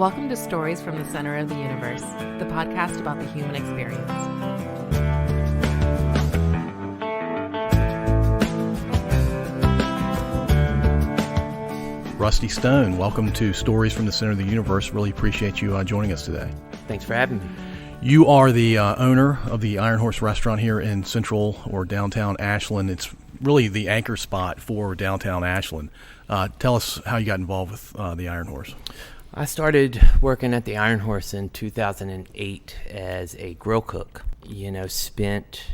Welcome to Stories from the Center of the Universe, the podcast about the human experience. Rusty Stone, welcome to Stories from the Center of the Universe. Really appreciate you joining us today. Thanks for having me. You are the owner of the Iron Horse restaurant here in central or downtown Ashland. It's really the anchor spot for downtown Ashland. Tell us how you got involved with the Iron Horse. I started working at the Iron Horse in 2008 as a grill cook. Spent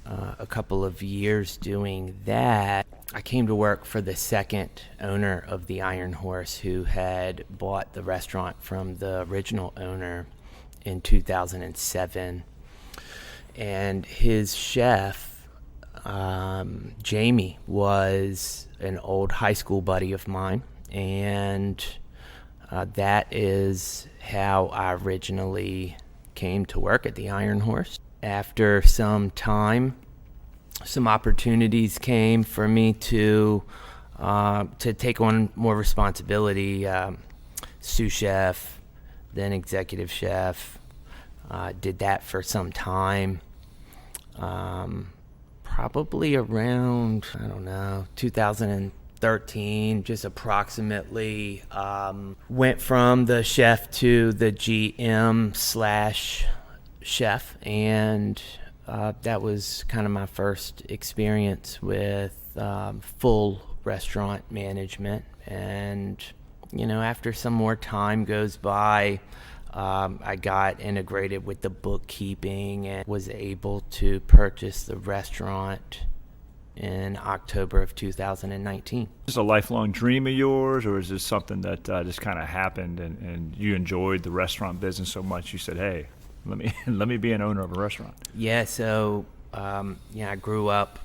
a couple of years doing that. I came to work for the second owner of the Iron Horse, who had bought the restaurant from the original owner in 2007. And his chef, Jamie, was an old high school buddy of mine, and that is how I originally came to work at the Iron Horse. After some time, some opportunities came for me to take on more responsibility. Sous chef, then executive chef. Did that for some time. Probably around, 2013, just approximately. Went from the chef to the GM/chef, and that was kind of my first experience with full restaurant management. And after some more time goes by, I got integrated with the bookkeeping and was able to purchase the restaurant in October of 2019. Is this a lifelong dream of yours, or is this something that just kind of happened and you enjoyed the restaurant business so much you said, hey, let me be an owner of a restaurant? Yeah, so I grew up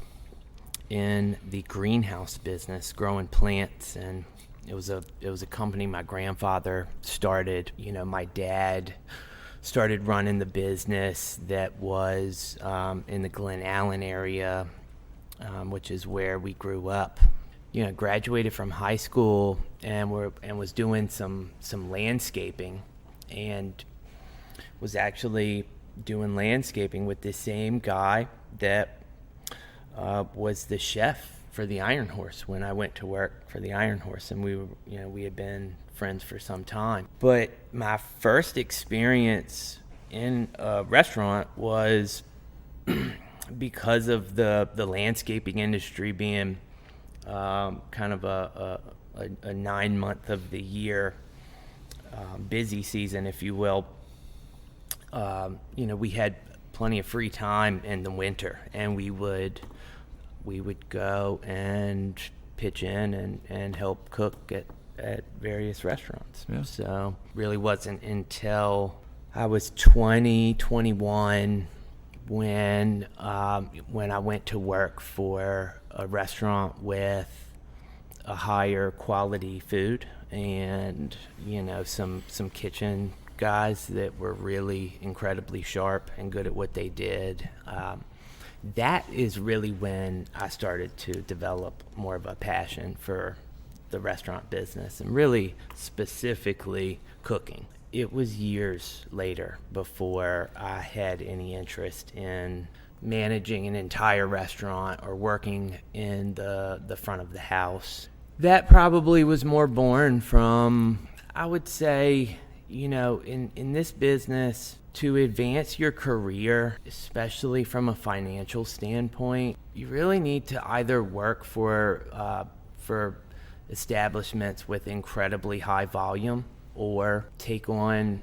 in the greenhouse business, growing plants, and it was a company my grandfather started. My dad started running the business that was in the Glen Allen area, which is where we grew up. Graduated from high school and was doing some landscaping, and was actually doing landscaping with the same guy that was the chef for the Iron Horse when I went to work for the Iron Horse, and we had been friends for some time. But my first experience in a restaurant was because of the landscaping industry being kind of a 9 month of the year busy season, if you will. We had plenty of free time in the winter, and we would go and pitch in and help cook at various restaurants. Yeah. So really wasn't until I was 21 when I went to work for a restaurant with a higher quality food and some kitchen guys that were really incredibly sharp and good at what they did. That is really when I started to develop more of a passion for the restaurant business, and really specifically cooking. It was years later before I had any interest in managing an entire restaurant or working in the front of the house. That probably was more born from, I would say, in this business, to advance your career, especially from a financial standpoint, you really need to either work for establishments with incredibly high volume, or take on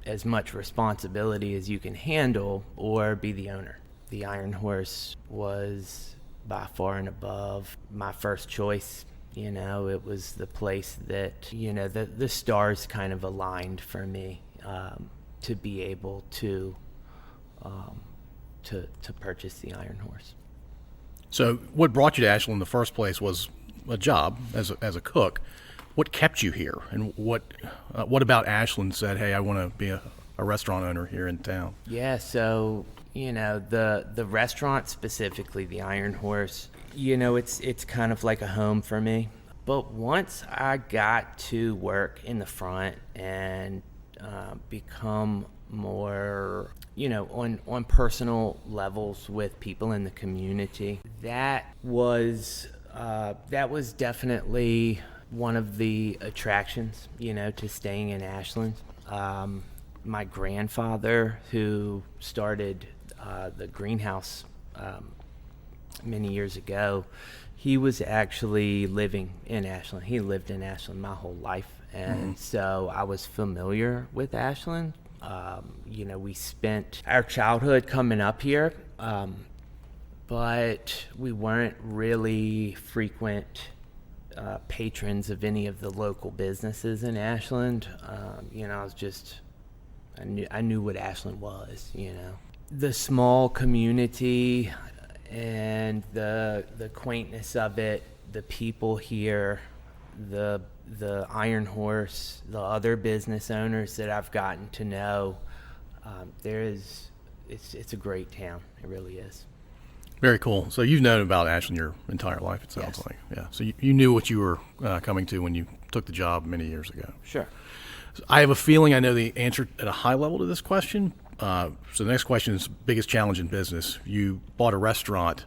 as much responsibility as you can handle, or be the owner. The Iron Horse was by far and above my first choice. It was the place that, the stars kind of aligned for me to be able to purchase the Iron Horse. So what brought you to Ashland in the first place was a job as a cook. What kept you here, and what about Ashland said, hey, I want to be a restaurant owner here in town? Yeah, so the restaurant, specifically the Iron Horse, it's kind of like a home for me. But once I got to work in the front and become more, on personal levels with people in the community, that was definitely one of the attractions, to staying in Ashland. My grandfather, who started the greenhouse many years ago, he was actually living in Ashland. He lived in Ashland my whole life, and so I was familiar with Ashland. We spent our childhood coming up here, but we weren't really frequent patrons of any of the local businesses in Ashland. I knew what Ashland was, The small community and the quaintness of it, the people here, the Iron Horse, the other business owners that I've gotten to know, it's a great town. It really is. Very cool. So you've known about Ashland your entire life, it sounds Yes. like. Yeah. So you knew what you were coming to when you took the job many years ago. Sure. So I have a feeling I know the answer at a high level to this question. So the next question is biggest challenge in business. You bought a restaurant,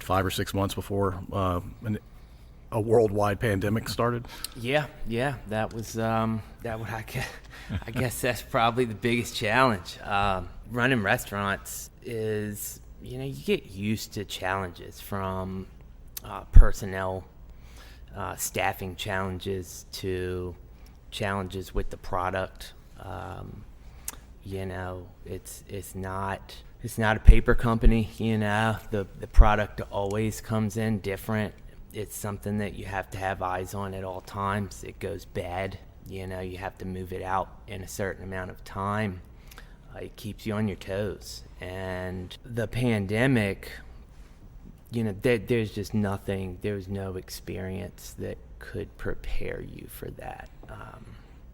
5 or 6 months before a worldwide pandemic started? Yeah. That was I guess that's probably the biggest challenge. Running restaurants is, you get used to challenges from personnel, staffing challenges to challenges with the product. It's not a paper company. The product always comes in different. It's something that you have to have eyes on at all times. It goes bad, you have to move it out in a certain amount of time. It keeps you on your toes. And the pandemic, there's just nothing, there's no experience that could prepare you for that.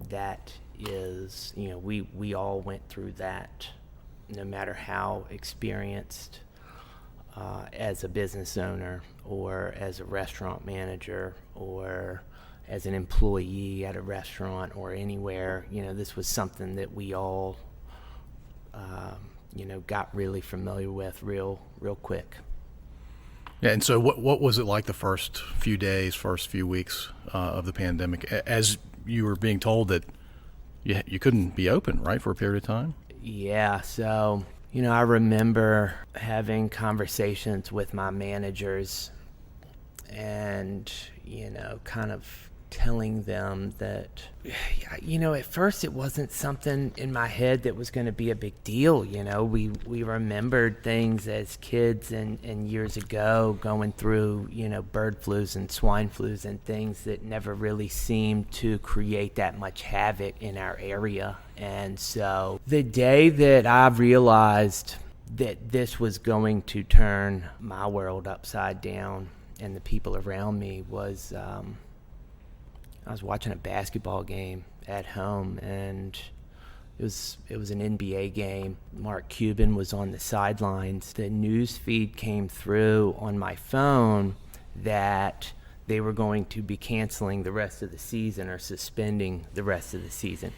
That is, we all went through that, no matter how experienced as a business owner or as a restaurant manager or as an employee at a restaurant or anywhere. This was something that we all got really familiar with real quick. Yeah, and so what was it like the first few days, first few weeks of the pandemic, as you were being told that you couldn't be open, right, for a period of time? Yeah, so, I remember having conversations with my managers and, kind of telling them that, at first it wasn't something in my head that was going to be a big deal. We remembered things as kids and years ago going through, bird flus and swine flus and things that never really seemed to create that much havoc in our area. And so the day that I realized that this was going to turn my world upside down and the people around me was, I was watching a basketball game at home, and it was an NBA game. Mark Cuban was on the sidelines. The news feed came through on my phone that they were going to be canceling the rest of the season or suspending the rest of the season.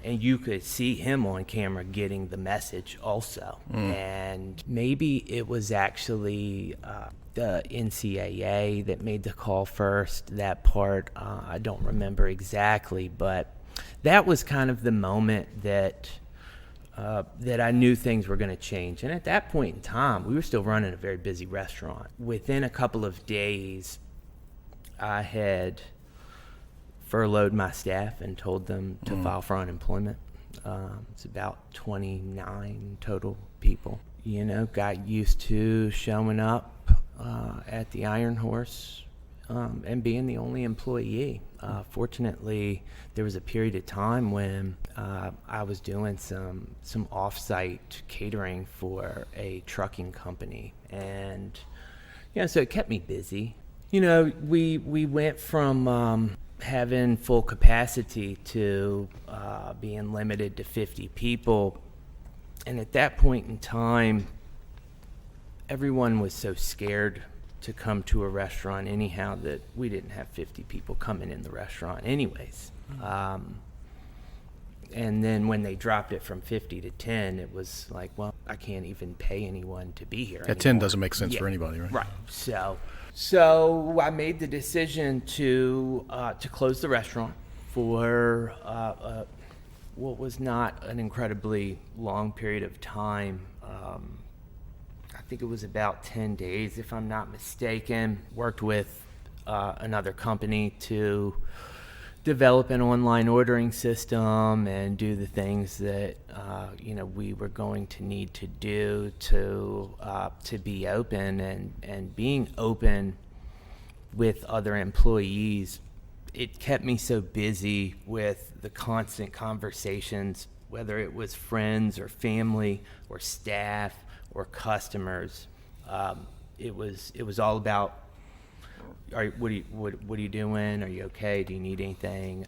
And you could see him on camera getting the message also. And maybe it was actually the NCAA that made the call first. That part, I don't remember exactly, but that was kind of the moment that I knew things were going to change. And at that point in time, we were still running a very busy restaurant. Within a couple of days, I had furloughed my staff and told them to file for unemployment. It's about 29 total people. Got used to showing up at the Iron Horse and being the only employee. Fortunately, there was a period of time when I was doing some off-site catering for a trucking company, and so it kept me busy. We went from having full capacity to being limited to 50 people, and at that point in time, everyone was so scared to come to a restaurant anyhow that we didn't have 50 people coming in the restaurant anyways. And then when they dropped it from 50 to 10, it was like, well, I can't even pay anyone to be here At anymore. 10 doesn't make sense for anybody, right? Right. So I made the decision to close the restaurant for what was not an incredibly long period of time. I think it was about 10 days, if I'm not mistaken. Worked with another company to develop an online ordering system and do the things that we were going to need to do to be open, and being open with other employees. It kept me so busy with the constant conversations, whether it was friends or family or staff or customers. It was all about, what are you doing? Are you okay? Do you need anything?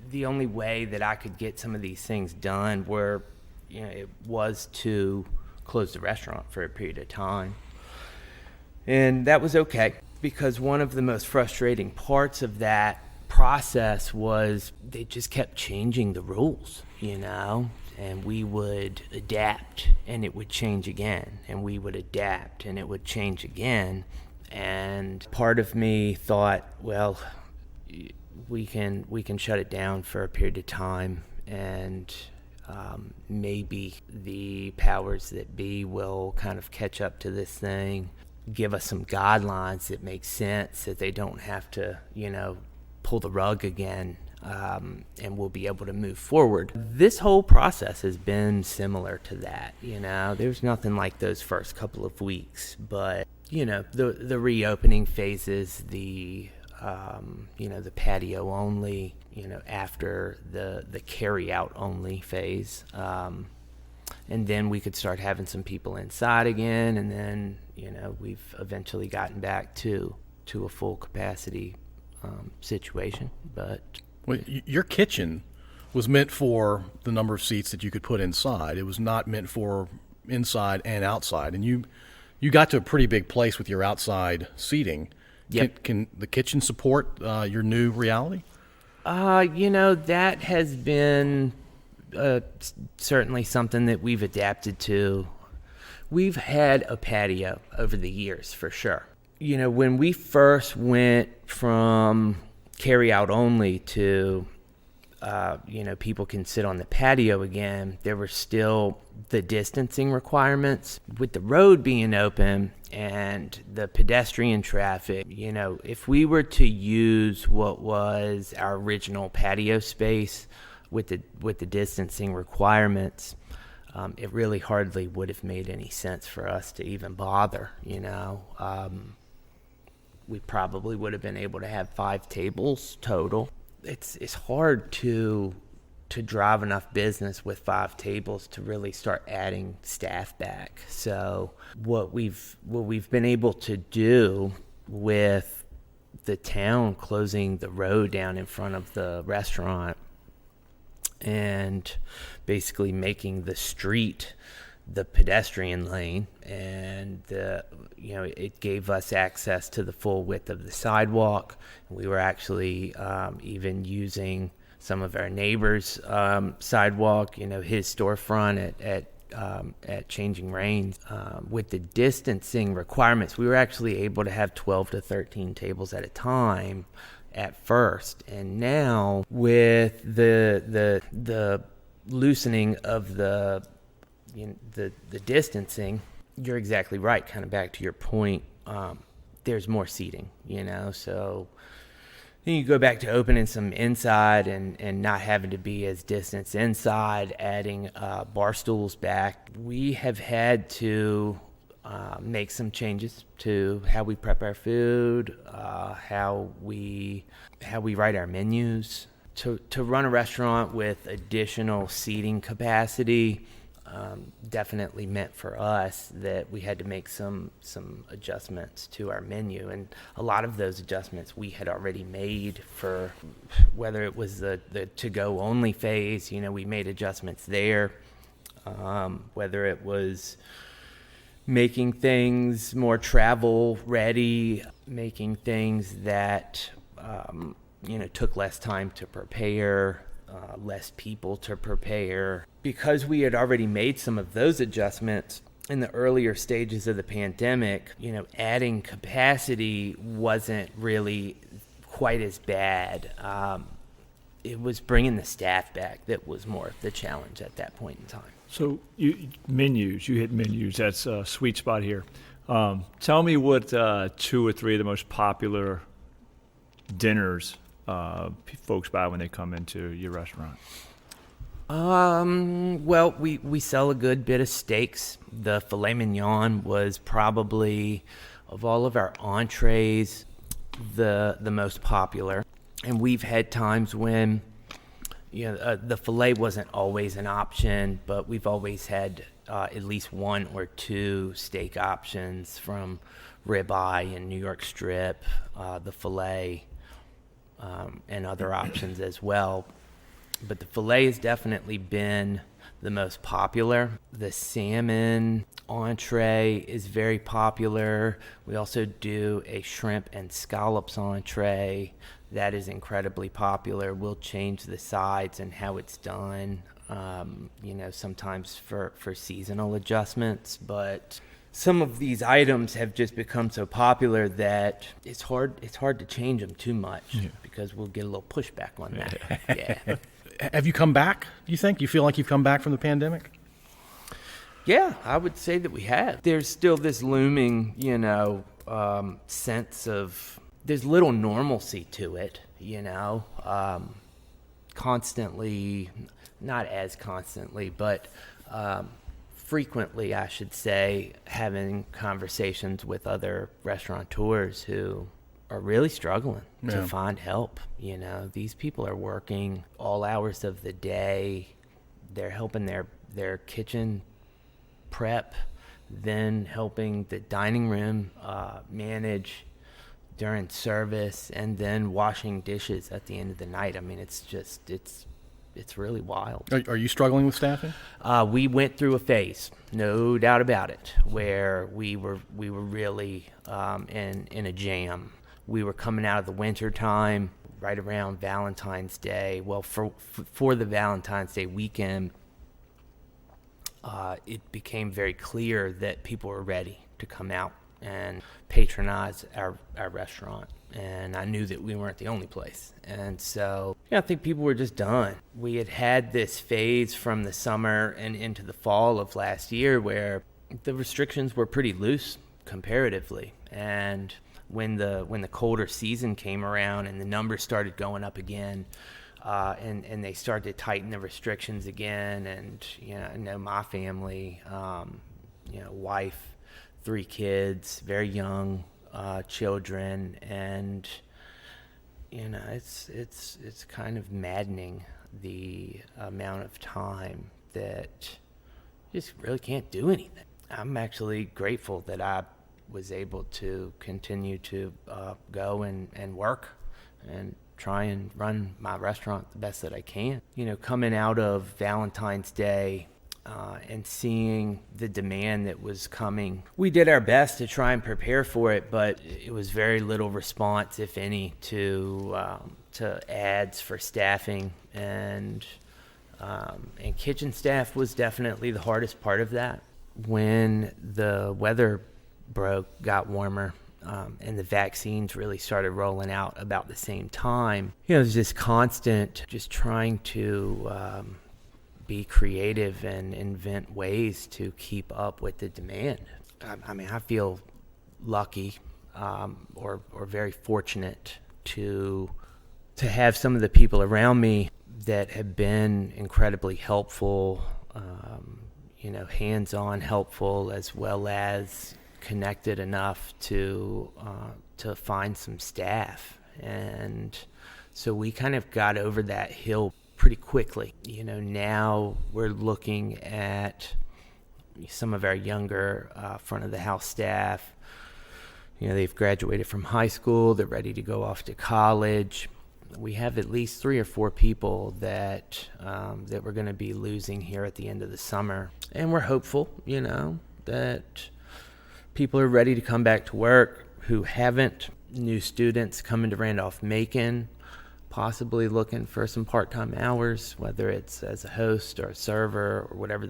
The only way that I could get some of these things done it was to close the restaurant for a period of time. And that was okay, because one of the most frustrating parts of that process was they just kept changing the rules, and we would adapt and it would change again, and we would adapt and it would change again. And part of me thought, well, we can shut it down for a period of time, and maybe the powers that be will kind of catch up to this thing, give us some guidelines that make sense, that they don't have to, pull the rug again, and we'll be able to move forward. This whole process has been similar to that. There's nothing like those first couple of weeks, but the reopening phases, the patio only, after the carry out only phase, and then we could start having some people inside again, and then we've eventually gotten back to a full capacity situation. But your kitchen was meant for the number of seats that you could put inside. It was not meant for inside and outside, and you got to a pretty big place with your outside seating. Yep. Can the kitchen support your new reality? That has been certainly something that we've adapted to. We've had a patio over the years, for sure. When we first went from carry out only to people can sit on the patio again, there were still the distancing requirements. With the road being open and the pedestrian traffic, if we were to use what was our original patio space with the distancing requirements, it really hardly would have made any sense for us to even bother. We probably would have been able to have 5 tables total. It's hard to drive enough business with 5 tables to really start adding staff back. So what we've been able to do with the town closing the road down in front of the restaurant and basically making the street the pedestrian lane, and it gave us access to the full width of the sidewalk. We were actually even using some of our neighbors' sidewalk, his storefront at Changing Rains. With the distancing requirements, we were actually able to have 12 to 13 tables at a time at first, and now with the loosening of the distancing, you're exactly right. Kind of back to your point, there's more seating, so then you go back to opening some inside and not having to be as distanced inside, adding bar stools back. We have had to make some changes to how we prep our food, how we write our menus. To run a restaurant with additional seating capacity definitely meant for us that we had to make some adjustments to our menu, and a lot of those adjustments we had already made for whether it was the to-go only phase. We made adjustments there, whether it was making things more travel ready, making things that, took less time to prepare, less people to prepare. Because we had already made some of those adjustments in the earlier stages of the pandemic, adding capacity wasn't really quite as bad. It was bringing the staff back that was more of the challenge at that point in time. So you hit menus. That's a sweet spot here. Tell me what 2 or 3 of the most popular dinners folks buy when they come into your restaurant. Well, we sell a good bit of steaks. The filet mignon was probably, of all of our entrees, the most popular. And we've had times when, the filet wasn't always an option, but we've always had at least 1 or 2 steak options, from ribeye and New York strip, the filet, and other options as well. But the filet has definitely been the most popular. The salmon entree is very popular. We also do a shrimp and scallops entree. That is incredibly popular. We'll change the sides and how it's done, sometimes for seasonal adjustments. But some of these items have just become so popular that it's hard to change them too much, because we'll get a little pushback on that. Yeah. Have you come back, do you think? You feel like you've come back from the pandemic? Yeah, I would say that we have. There's still this looming, sense of, there's little normalcy to it, constantly, not as constantly, but frequently, I should say, having conversations with other restaurateurs who are really struggling to find help. These people are working all hours of the day. They're helping their kitchen prep, then helping the dining room manage during service, and then washing dishes at the end of the night. I mean, it's really wild. Are you struggling with staffing? We went through a phase, no doubt about it, where we were really in a jam. We were coming out of the winter time, right around Valentine's Day. Well, for the Valentine's Day weekend, it became very clear that people were ready to come out and patronize our restaurant. And I knew that we weren't the only place. And so, I think people were just done. We had this phase from the summer and into the fall of last year where the restrictions were pretty loose comparatively. And when the colder season came around and the numbers started going up again, and they started to tighten the restrictions again, and I know my family, wife, 3 kids, very young children, and it's kind of maddening, the amount of time that you just really can't do anything. I'm actually grateful that I was able to continue to go and work and try and run my restaurant the best that I can. Coming out of Valentine's Day and seeing the demand that was coming, we did our best to try and prepare for it, but it was very little response, if any, to ads for staffing, and kitchen staff was definitely the hardest part of that. When the weather got warmer, and the vaccines really started rolling out about the same time, it was just constant, just trying to be creative and invent ways to keep up with the demand. I feel lucky, or very fortunate to have some of the people around me that have been incredibly helpful, hands-on helpful, as well as connected enough to find some staff. And so we kind of got over that hill pretty quickly. Now we're looking at some of our younger front of the house staff. They've graduated from high school, they're ready to go off to college. We have at least 3 or 4 people that we're going to be losing here at the end of the summer, and we're hopeful, that people are ready to come back to work who haven't. New students coming to Randolph-Macon, possibly looking for some part-time hours, whether it's as a host or a server or whatever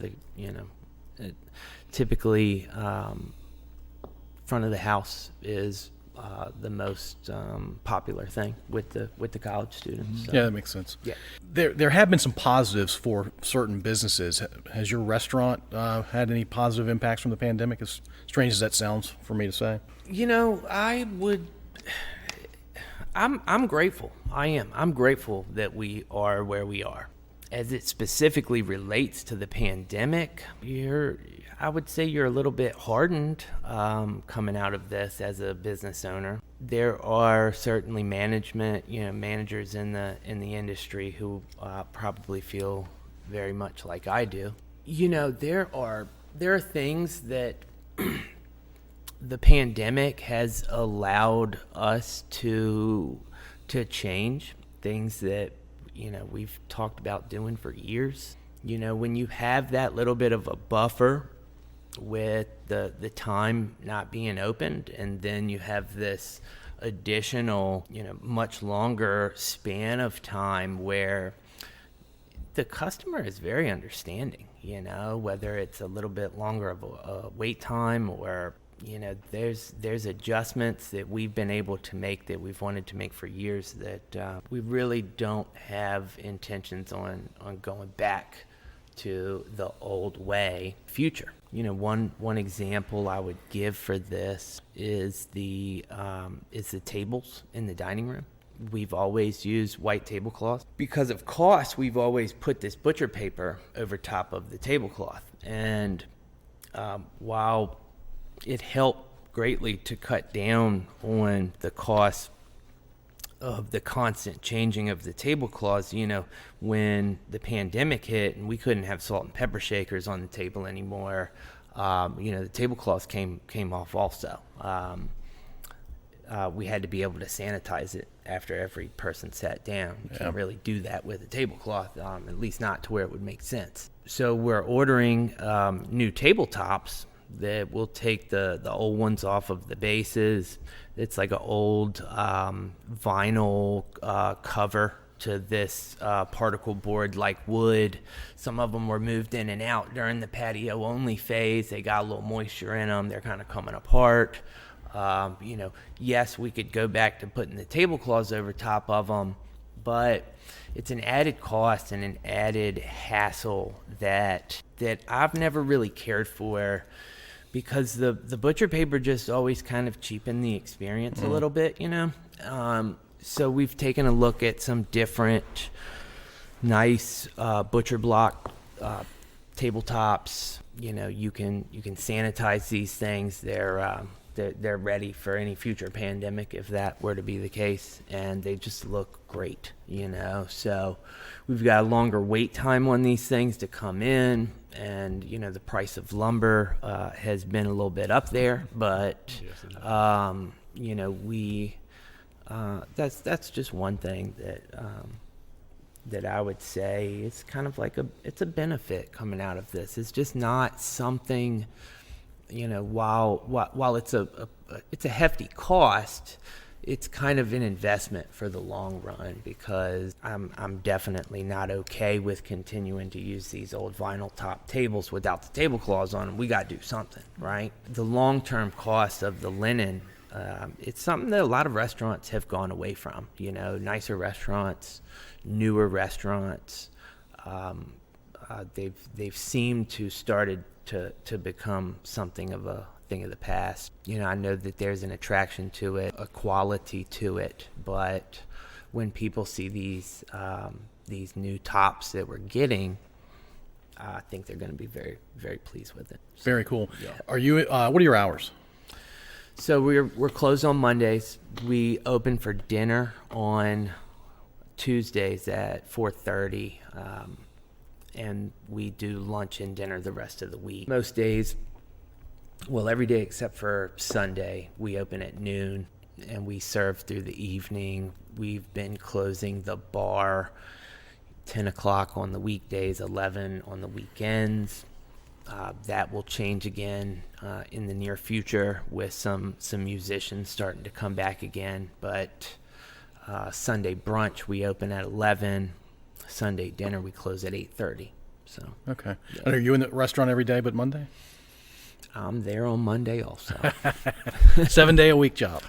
typically front of the house is the most popular thing with the college students. So. Yeah, that makes sense. Yeah. There have been some positives for certain businesses. Has your restaurant had any positive impacts from the pandemic? As strange as that sounds for me to say. I'm grateful. I am. I'm grateful that we are where we are. As it specifically relates to the pandemic, I would say you're a little bit hardened coming out of this as a business owner. There are certainly managers in the industry who probably feel very much like I do. There are things that the pandemic has allowed us to change, things that we've talked about doing for years. When you have that little bit of a buffer with the time not being opened, and then you have this additional much longer span of time where the customer is very understanding, whether it's a little bit longer of a wait time or there's adjustments that we've been able to make that we've wanted to make for years that we really don't have intentions on going back to the old way future. One example I would give for this is the tables in the dining room. We've always used white tablecloth. Because of cost, we've always put this butcher paper over top of the tablecloth. And while it helped greatly to cut down on the cost of the constant changing of the tablecloths, when the pandemic hit and we couldn't have salt and pepper shakers on the table anymore, the tablecloths came off also. We had to be able to sanitize it after every person sat down. You can't really do that with a tablecloth, at least not to where it would make sense. So we're ordering new tabletops that will take the old ones off of the bases. It's like an old vinyl cover to this particle board like wood. Some of them were moved in and out during the patio only phase. They got a little moisture in them. They're kind of coming apart. Yes, we could go back to putting the tablecloths over top of them, but it's an added cost and an added hassle that I've never really cared for, because the butcher paper just always kind of cheapened the experience a little bit, So we've taken a look at some different nice butcher block tabletops. You can sanitize these things. They're ready for any future pandemic if that were to be the case, and they just look great, So we've got a longer wait time on these things to come in, and the price of lumber has been a little bit up there, but that's just one thing that I would say it's kind of like it's a benefit coming out of this. It's just not something. While it's a hefty cost, it's kind of an investment for the long run, because I'm definitely not okay with continuing to use these old vinyl top tables without the tablecloths on them. We got to do something, right? The long-term cost of the linen, it's something that a lot of restaurants have gone away from. Nicer restaurants, newer restaurants, they've seemed to started to become something of a thing of the past. I know that there's an attraction to it, a quality to it, but when people see these new tops that we're getting, I think they're going to be very, very pleased with it. Very cool. Yeah. Are you? What are your hours? So we're closed on Mondays. We open for dinner on Tuesdays at 4:30. And we do lunch and dinner the rest of the week. Most days, every day except for Sunday, we open at noon and we serve through the evening. We've been closing the bar 10 o'clock on the weekdays, 11 on the weekends. That will change again in the near future with some musicians starting to come back again. But Sunday brunch, we open at 11. Sunday dinner, we close at 8:30. So Okay. And are you in the restaurant every day but Monday? I'm there on Monday also. 7-day-a-week job.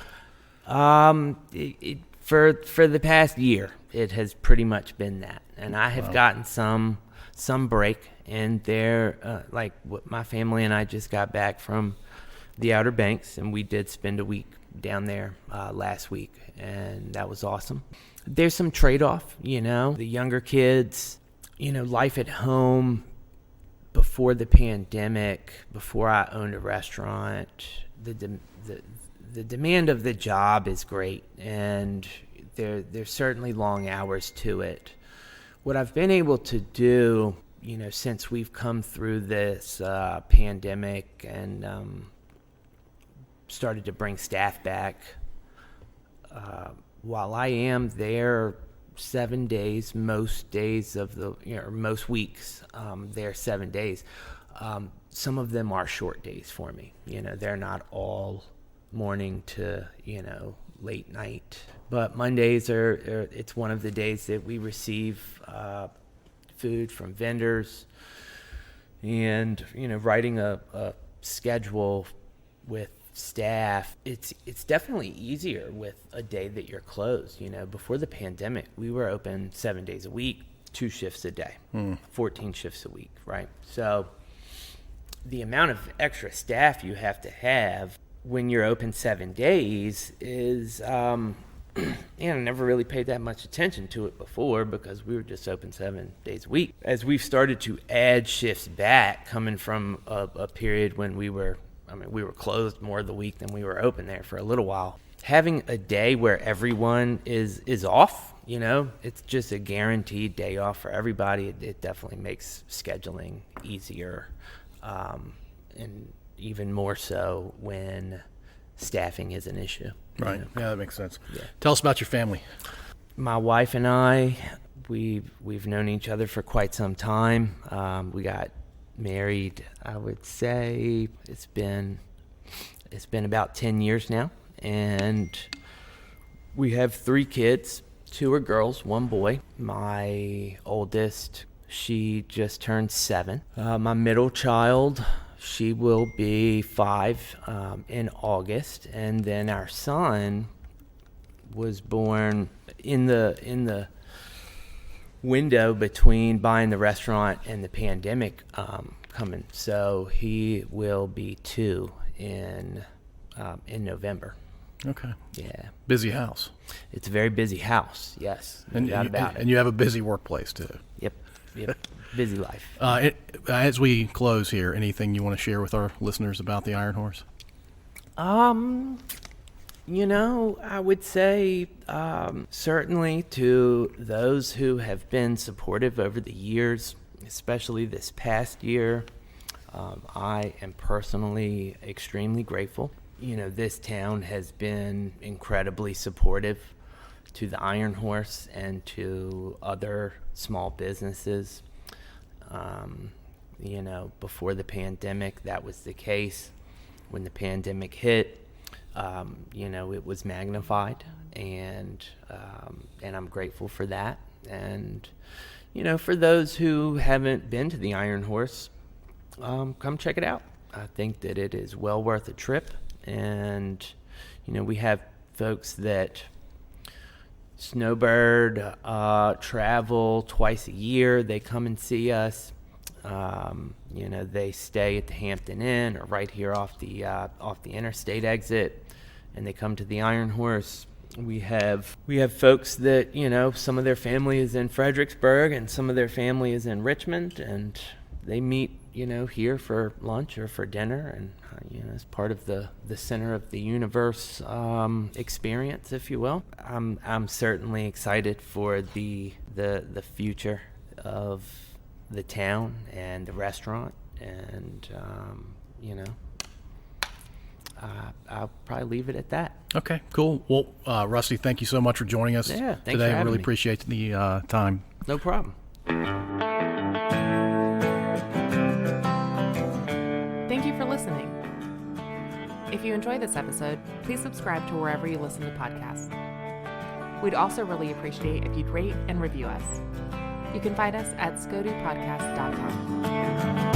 For the past year, it has pretty much been that, and I have gotten some break. And there, like my family and I just got back from the Outer Banks, and we did spend a week down there last week, and that was awesome. There's some trade-off, the younger kids, life at home before the pandemic, before I owned a restaurant, the demand of the job is great, and there's certainly long hours to it. What I've been able to do, since we've come through this pandemic and started to bring staff back, while I am there 7 days, most days of most weeks, there 7 days, some of them are short days for me. They're not all morning to, late night. But Mondays it's one of the days that we receive food from vendors, and writing a schedule with staff, it's definitely easier with a day that you're closed. Before the pandemic, we were open 7 days a week, 2 shifts a day, 14 shifts a week, right? So the amount of extra staff you have to have when you're open 7 days is I never really paid that much attention to it before because we were just open 7 days a week. As we've started to add shifts back, coming from a period when we were closed more of the week than we were open there for a little while. Having a day where everyone is off, it's just a guaranteed day off for everybody. It definitely makes scheduling easier, and even more so when staffing is an issue. Right. Yeah, that makes sense. Yeah. Tell us about your family. My wife and I, we've known each other for quite some time. We got married, I would say it's been about 10 years now, and we have 3 kids. 2 are girls, 1 boy. My oldest, she just turned 7. My middle child, she will be 5 in August, and then our son was born in the window between buying the restaurant and the pandemic coming. So he will be 2 in November. Okay. Yeah. Busy house. It's a very busy house. Yes. No doubt about it. And you have a busy workplace too. Yep. Busy life. As we close here, anything you want to share with our listeners about the Iron Horse? I would say certainly to those who have been supportive over the years, especially this past year, I am personally extremely grateful. This town has been incredibly supportive to the Iron Horse and to other small businesses. Before the pandemic, that was the case. When the pandemic hit, it was magnified, and I'm grateful for that. And, for those who haven't been to the Iron Horse, come check it out. I think that it is well worth a trip. And, we have folks that snowbird travel twice a year. They come and see us. They stay at the Hampton Inn or right here off the interstate exit, and they come to the Iron Horse. We have folks that some of their family is in Fredericksburg and some of their family is in Richmond, and they meet here for lunch or for dinner, and as part of the center of the universe experience, if you will. I'm certainly excited for the future of the town and the restaurant, and I'll probably leave it at that. Okay, cool. Well, Rusty, thank you so much for joining us thanks today. for I having really me. appreciate the time. No problem. listening. If you enjoy this episode, please subscribe to wherever you listen to podcasts. We'd also really appreciate if you'd rate and review us. You can find us at scodupodcast.com.